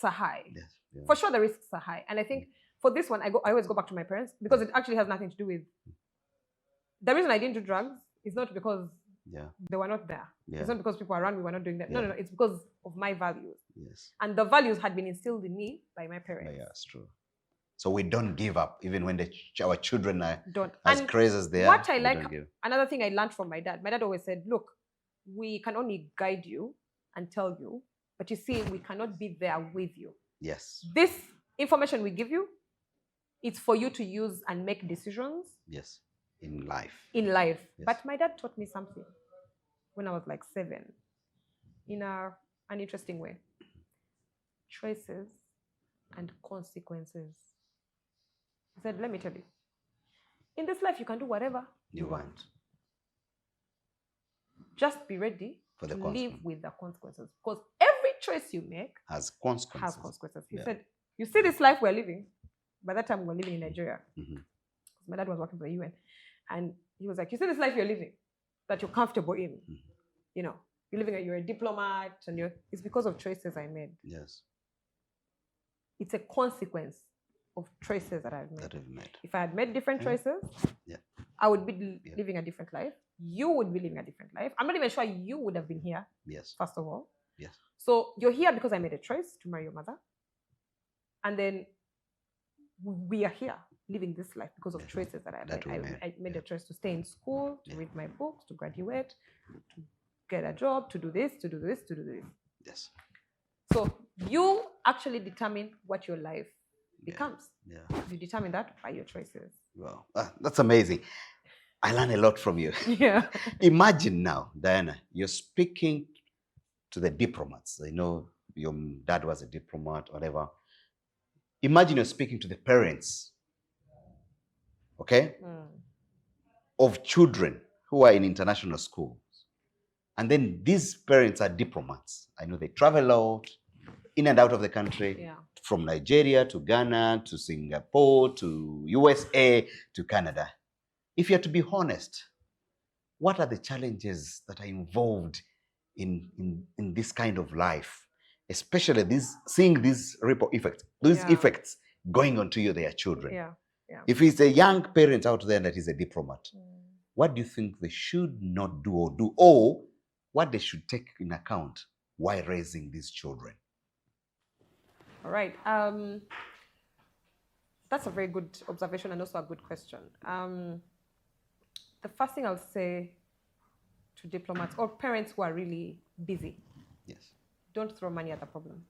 are high. Yes. Yeah. For sure, the risks are high. And I think for this one, I always go back to my parents because it actually has nothing to do with. The reason I didn't do drugs is not because they were not there. Yeah. It's not because people around me were not doing that. Yeah. No. It's because of my values. Yes. And the values had been instilled in me by my parents. Yeah, it's true. So we don't give up, even when our children are as and crazy as they are. What I like, another thing I learned from my dad always said, look, we can only guide you and tell you, but you see, we cannot be there with you. Yes. This information we give you, it's for you to use and make decisions. Yes. In life. Yes. But my dad taught me something when I was like 7 in an interesting way. Choices and consequences. He said, let me tell you, in this life, you can do whatever you want. Just be ready to live with the consequences. Because every choice you make has consequences. He said, you see this life we're living? By that time, we were living in Nigeria. Mm-hmm. My dad was working for the UN. And he was like, you see this life you're living, that you're comfortable in? Mm-hmm. You know, you're a diplomat, and it's because of choices I made. Yes. It's a consequence of choices that I've made. If I had made different choices, I would be living a different life. You would be living a different life. I'm not even sure you would have been here. Yes. First of all. Yes. So you're here because I made a choice to marry your mother. And then we are here living this life because of choices that I made a choice to stay in school, to read my books, to graduate, to get a job, to do this, to do this, to do this. Yes. So you actually determine what your life becomes. Yeah. You determine that by your choices. Wow, that's amazing. I learn a lot from you. Yeah. Imagine now, Diana, you're speaking to the diplomats. I know your dad was a diplomat, whatever. Imagine you're speaking to the parents, okay, of children who are in international schools. And then these parents are diplomats. I know they travel out, in and out of the country, from Nigeria to Ghana to Singapore to USA to Canada. If you're to be honest, what are the challenges that are involved in this kind of life, especially seeing these ripple effects, effects going on to their children? Yeah. If it's a young parent out there that is a diplomat, what do you think they should not do, or what they should take in account while raising these children? All right. That's a very good observation and also a good question. The first thing I'll say to diplomats or parents who are really busy, don't throw money at the problem.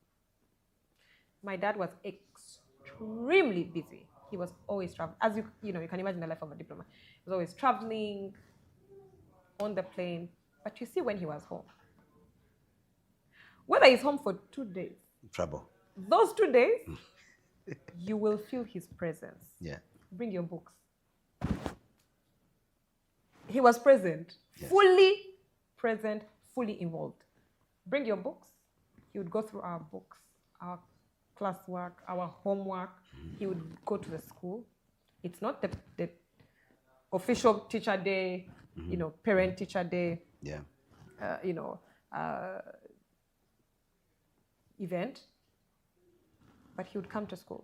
My dad was extremely busy. He was always traveling. As you can imagine the life of a diplomat. He was always traveling, on the plane. But you see when he was home, whether he's home for 2 days, trouble. Those 2 days, you will feel his presence. Yeah. Bring your books. He was present, fully present, fully involved. Bring your books. He would go through our books, our classwork, our homework. He would go to the school. It's not the official teacher day, parent teacher day, event. But he would come to school.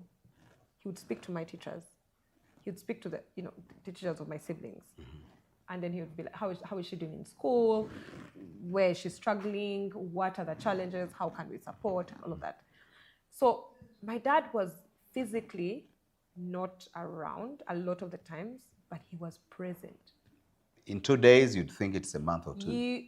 He would speak to my teachers. He would speak to the teachers of my siblings. And then he would be like, how is she doing in school? Where is she struggling? What are the challenges? How can we support? All of that. So my dad was physically not around a lot of the times, but he was present. In 2 days, you'd think it's a month or two.